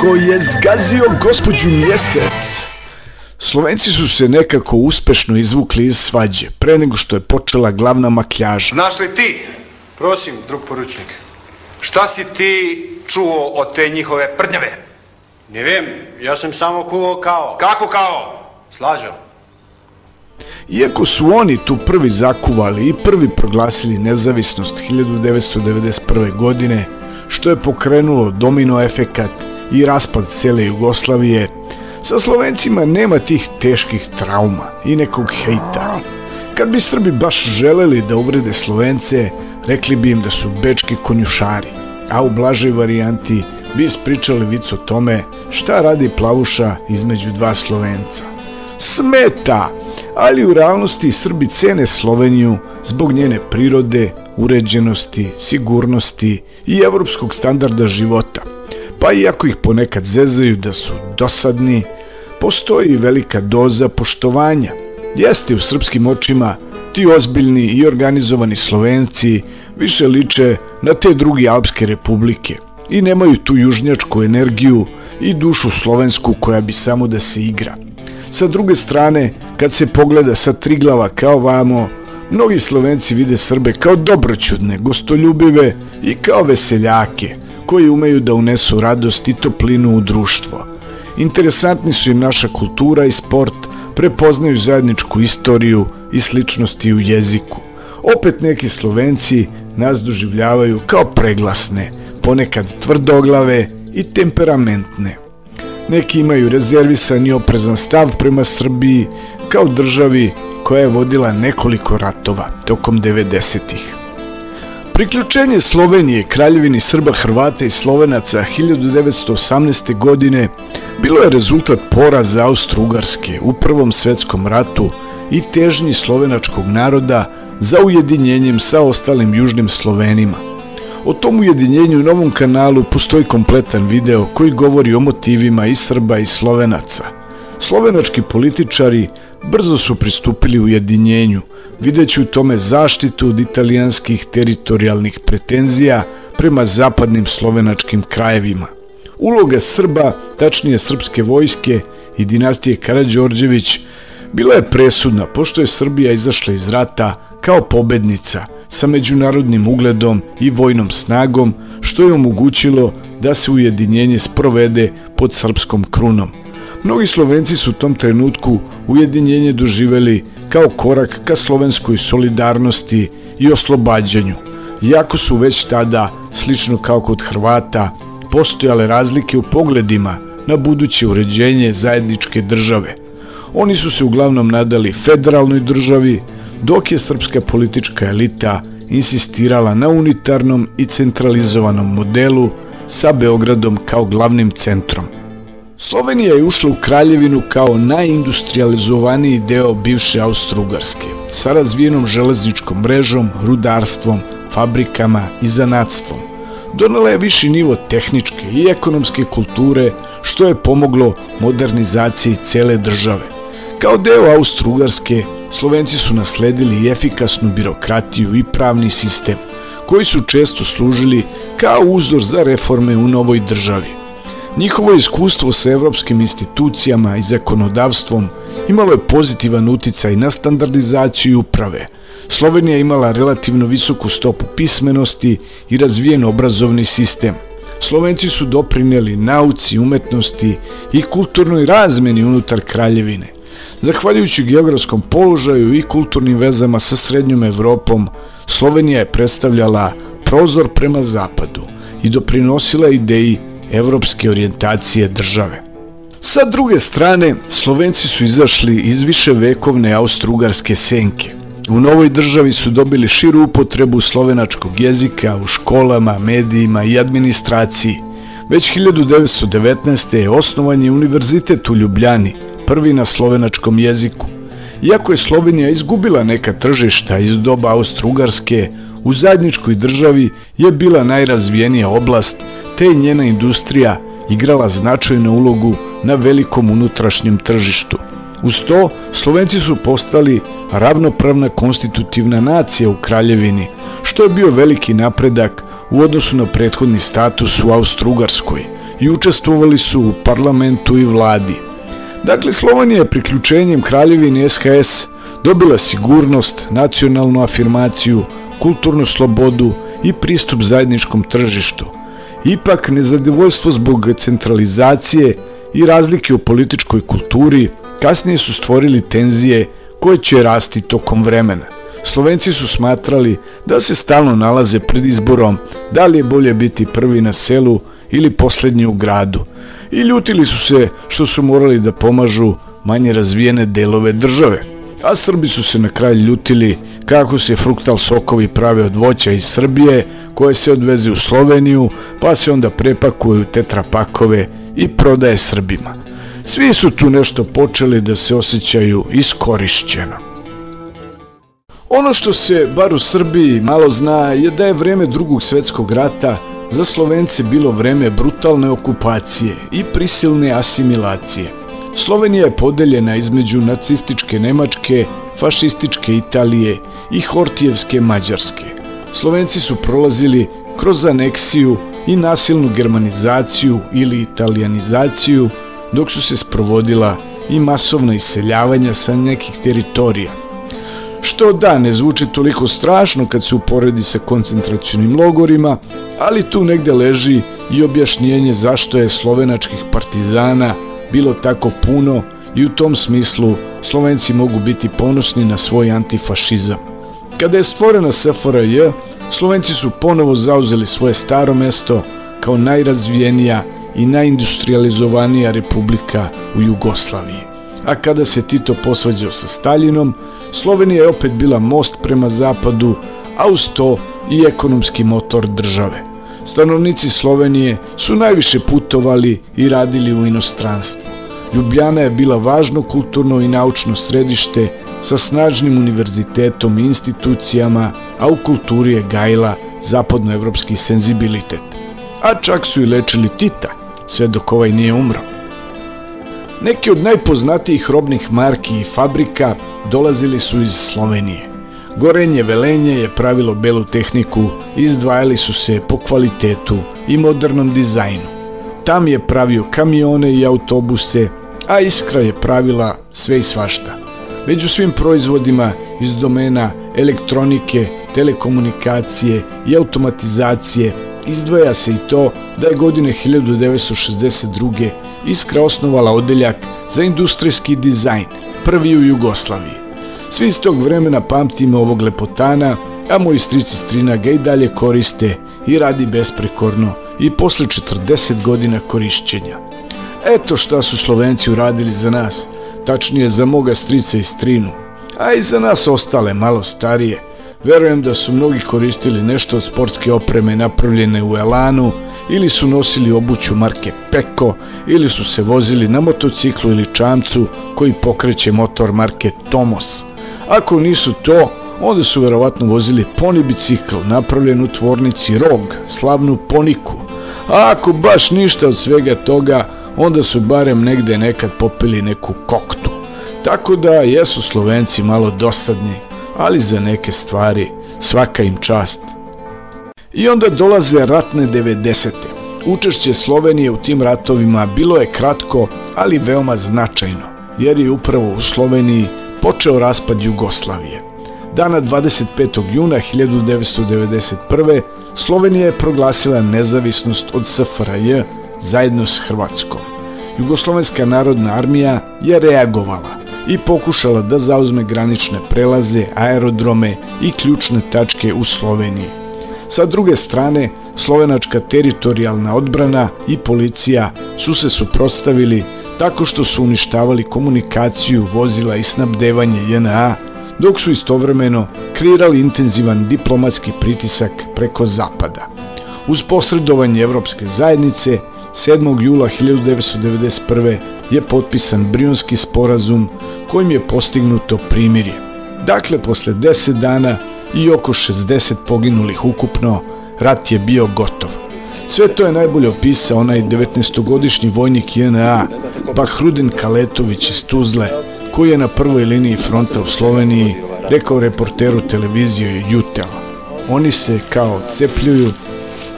Ko je zgazio gospođu Mjesec? Slovenci su se nekako uspešno izvukli iz svađe pre nego što je počela glavna makljaža. Znaš li ti, prosim, drug poručnik, šta si ti čuo od te njihove prdnjave? Ne vem, ja sam samo kuvao kao. Kako kao? Slađo. Iako su oni tu prvi zakuvali i prvi proglasili nezavisnost 1991. godine, što je pokrenulo domino efekat i raspad cele Jugoslavije, sa Slovencima nema tih teških trauma i nekog hejta. Kad bi Srbi baš želeli da uvrede Slovence, rekli bi im da su bečki konjušari, a u blažoj varijanti bi ispričali vic o tome šta radi plavuša između dva Slovenca. Smeta, ali u realnosti Srbi cene Sloveniju zbog njene prirode, uređenosti, sigurnosti i evropskog standarda života. Pa iako ih ponekad zezaju da su dosadni, postoji velika doza poštovanja. Jeste, u srpskim očima ti ozbiljni i organizovani Slovenci više liče na te druge alpske republike i nemaju tu južnjačku energiju i dušu slovensku koja bi samo da se igra. Sa druge strane, kad se pogleda sa Triglava kao vamo, mnogi Slovenci vide Srbe kao dobroćudne, gostoljubive i kao veseljake koji umeju da unesu radost i toplinu u društvo. Interesantni su im naša kultura i sport, prepoznaju zajedničku istoriju i sličnosti u jeziku. Opet neki Slovenci nas doživljavaju kao preglasne, ponekad tvrdoglave i temperamentne. Neki imaju rezervisan i oprezan stav prema Srbiji kao državi koja je vodila nekoliko ratova tokom 90-ih. Priključenje Slovenije Kraljevini Srba, Hrvata i Slovenaca 1918. godine bilo je rezultat poraza Austro-Ugarske u Prvom svetskom ratu i težnji slovenačkog naroda za ujedinjenjem sa ostalim južnim Slovenima. O tom ujedinjenju u Novom kanalu postoji kompletan video koji govori o motivima i Srba i Slovenaca. Slovenački političari brzo su pristupili ujedinjenju, videći u tome zaštitu od italijanskih teritorijalnih pretenzija prema zapadnim slovenačkim krajevima. Uloga Srba, tačnije srpske vojske i dinastije Karađorđević, bila je presudna pošto je Srbija izašla iz rata kao pobednica sa međunarodnim ugledom i vojnom snagom, što je omogućilo da se ujedinjenje sprovede pod srpskom krunom. Mnogi Slovenci su u tom trenutku ujedinjenje doživeli kao korak ka slovenskoj solidarnosti i oslobađanju, iako su već tada, slično kao kod Hrvata, postojale razlike u pogledima na buduće uređenje zajedničke države. Oni su se uglavnom nadali federalnoj državi, dok je srpska politička elita insistirala na unitarnom i centralizovanom modelu sa Beogradom kao glavnim centrom. Slovenija je ušla u kraljevinu kao najindustrializovaniji deo bivše Austro-Ugarske, sa razvijenom železničkom mrežom, rudarstvom, fabrikama i zanatstvom. Donela je viši nivo tehničke i ekonomske kulture, što je pomoglo modernizaciji cele države. Kao deo Austro-Ugarske, Slovenci su nasledili i efikasnu birokratiju i pravni sistem, koji su često služili kao uzor za reforme u novoj državi. Njihovo iskustvo sa evropskim institucijama i zakonodavstvom imalo je pozitivan uticaj na standardizaciju uprave. Slovenija imala relativno visoku stopu pismenosti i razvijen obrazovni sistem. Slovenci su doprineli nauci, umetnosti i kulturnoj razmeni unutar kraljevine. Zahvaljujući geografskom položaju i kulturnim vezama sa srednjom Evropom, Slovenija je predstavljala prozor prema zapadu i doprinosila ideji evropske orijentacije države. Sa druge strane, Slovenci su izašli iz viševekovne austro-ugarske senke. U novoj državi su dobili širu upotrebu slovenačkog jezika u školama, medijima i administraciji. Već 1919. je osnovan je univerzitet u Ljubljani, prvi na slovenačkom jeziku. Iako je Slovenija izgubila neka tržišta iz doba Austro-Ugarske, u zajedničkoj državi je bila najrazvijenija oblast, te je njena industrija igrala značajnu ulogu na velikom unutrašnjem tržištu. Uz to, Slovenci su postali ravnopravna konstitutivna nacija u kraljevini, što je bio veliki napredak u odnosu na prethodni status u Austro-Ugarskoj, i učestvovali su u parlamentu i vladi. Dakle, Slovenija je priključenjem Kraljevine SHS dobila sigurnost, nacionalnu afirmaciju, kulturnu slobodu i pristup zajedničkom tržištu. Ipak, nezadovoljstvo zbog centralizacije i razlike u političkoj kulturi kasnije su stvorili tenzije koje će rasti tokom vremena. Slovenci su smatrali da se stalno nalaze pred izborom da li je bolje biti prvi na selu ili posljednji u gradu i ljutili su se što su morali da pomažu manje razvijene delove države. A Srbi su se na kraju ljutili kako se fruktal sokovi prave od voća iz Srbije koje se odveze u Sloveniju pa se onda prepakuju tetrapakove i prodaje Srbima. Svi su tu nešto počeli da se osjećaju iskorišćeno. Ono što se, bar u Srbiji, malo zna je da je vreme Drugog svjetskog rata za Slovence bilo vreme brutalne okupacije i prisilne asimilacije. Slovenija je podeljena između nacističke Nemačke, fašističke Italije i Hortijevske Mađarske. Slovenci su prolazili kroz aneksiju i nasilnu germanizaciju ili italijanizaciju, dok su se sprovodila i masovna iseljavanja sa nekih teritorija. Što da, ne zvuči toliko strašno kad se uporedi sa koncentracionim logorima, ali tu negde leži i objašnjenje zašto je slovenačkih partizana bilo tako puno i u tom smislu Slovenci mogu biti ponosni na svoj antifašizam. Kada je stvorena SFRJ, Slovenci su ponovo zauzeli svoje staro mesto kao najrazvijenija i najindustrializovanija republika u Jugoslaviji. A kada se Tito posvađao sa Staljinom, Slovenija je opet bila most prema zapadu, a uz to i ekonomski motor države. Stanovnici Slovenije su najviše putovali i radili u inostranstvu. Ljubljana je bila važno kulturno i naučno središte sa snažnim univerzitetom i institucijama, a u kulturi je gajila zapadnoevropski senzibilitet. A čak su i lečili Tita, sve dok ovaj nije umro. Neki od najpoznatijih robnih marki i fabrika dolazili su iz Slovenije. Gorenje Velenje je pravilo belu tehniku i izdvajali su se po kvalitetu i modernom dizajnu. Tam je pravio kamione i autobuse, a Iskra je pravila sve i svašta. Među svim proizvodima iz domena elektronike, telekomunikacije i automatizacije izdvaja se i to da je godine 1962. Iskra osnovala odeljak za industrijski dizajn, prvi u Jugoslaviji. Svi iz tog vremena pamtimo ovog lepotana, a moji stric i strina ga i dalje koriste i radi besprekorno i posle 40 godina korišćenja. Eto šta su Slovenci uradili za nas, tačnije za moga strica i strinu, a i za nas ostale, malo starije. Verujem da su mnogi koristili nešto od sportske opreme napravljene u elanu, ili su nosili obuću marke Peko, ili su se vozili na motociklu ili čamcu koji pokreće motor marke Tomos. Ako nisu to, onda su verovatno vozili poni bicikl napravljen u tvornici Rog, slavnu Poniku. A ako baš ništa od svega toga, onda su barem negde nekad popili neku koktu. Tako da jesu Slovenci malo dosadni, ali za neke stvari svaka im čast. I onda dolaze ratne 90. Učešće Slovenije u tim ratovima bilo je kratko, ali veoma značajno, jer je upravo u Sloveniji počeo raspad Jugoslavije. Dana 25. juna 1991. Slovenija je proglasila nezavisnost od SFRJ zajedno s Hrvatskom. Jugoslovenska narodna armija je reagovala i pokušala da zauzme granične prelaze, aerodrome i ključne tačke u Sloveniji. Sa druge strane, slovenačka teritorijalna odbrana i policija su se suprotstavili tako što su uništavali komunikaciju, vozila i snabdevanje JNA, dok su istovremeno kreirali intenzivan diplomatski pritisak preko zapada. Uz posredovanje Evropske zajednice, 7. jula 1991. je potpisan Brionski sporazum kojim je postignuto primirje. Dakle, posle 10 dana i oko 60 poginulih ukupno, rat je bio gotov. Sve to je najbolje opisao onaj 19-godišnji vojnik JNA Bahrudin Kaletović iz Tuzle, koji je na prvoj liniji fronta u Sloveniji rekao reporteru televizije Jutela: oni se kao cepljuju,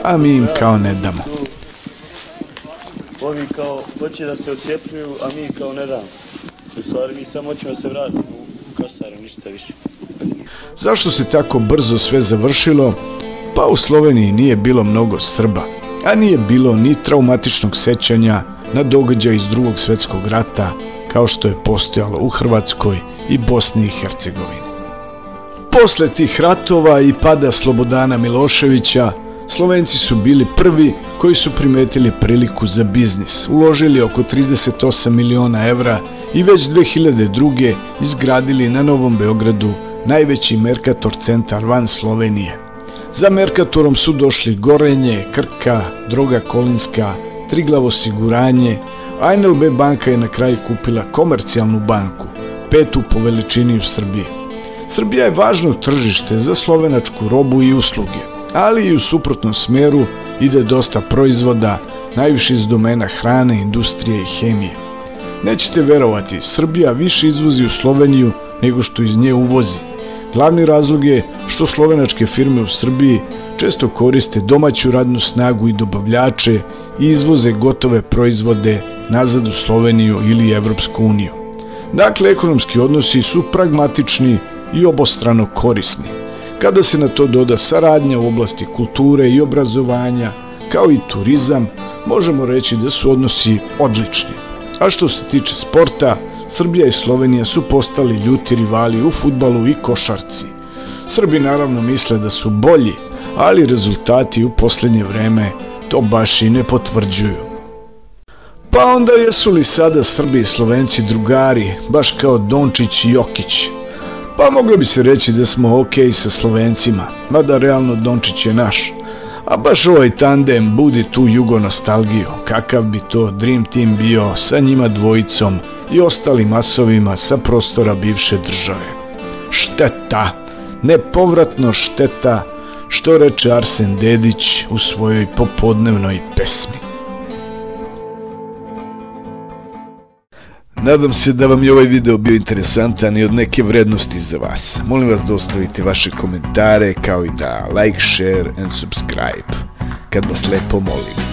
a mi im kao ne damo. ovi kao hoće da se ocijepljuju, a mi kao ne damo. U stvari mi samo hoćemo se vratiti u Kasaru, ništa više. Zašto se tako brzo sve završilo? Pa u Sloveniji nije bilo mnogo Srba, a nije bilo ni traumatičnog sećanja na događaj iz Drugog svjetskog rata kao što je postojalo u Hrvatskoj i Bosni i Hercegovini. Posle tih ratova i pada Slobodana Miloševića, Slovenci su bili prvi koji su primetili priliku za biznis, uložili oko 38 miliona evra i već 2002. izgradili na Novom Beogradu najveći Mercator centar van Slovenije. Za Mercatorom su došli Gorenje, Krka, Droga Kolinska, Triglav osiguranje, a NLB banka je na kraju kupila Komercijalnu banku, petu po veličini u Srbiji. Srbija je važno tržište za slovenačku robu i usluge, ali i u suprotnom smeru ide dosta proizvoda, najviše iz domena hrane, industrije i hemije. Nećete verovati, Srbija više izvozi u Sloveniju nego što iz nje uvozi. Glavni razlog je što slovenačke firme u Srbiji često koriste domaću radnu snagu i dobavljače i izvoze gotove proizvode nazad u Sloveniju ili Evropsku uniju. Dakle, ekonomski odnosi su pragmatični i obostrano korisni. Kada se na to doda saradnja u oblasti kulture i obrazovanja, kao i turizam, možemo reći da su odnosi odlični. A što se tiče sporta, Srbija i Slovenija su postali ljuti rivali u fudbalu i košarci. Srbi naravno misle da su bolji, ali rezultati u posljednje vreme to baš i ne potvrđuju. Pa onda jesu li sada Srbi i Slovenci drugari, baš kao Dončić i Jokić? Pa moglo bi se reći da smo ok sa Slovencima, mada realno Dončić je naš. A baš ovaj tandem budi tu jugo nostalgiju, kakav bi to Dream Team bio sa njima dvojicom i ostalim asovima sa prostora bivše države. Šteta, nepovratno šteta, što reče Arsen Dedić u svojoj popodnevnoj pesmi. Nadam se da vam je ovaj video bio interesantan i od neke vrednosti za vas. Molim vas da ostavite vaše komentare kao i da like, share and subscribe. Kad vas lepo molim.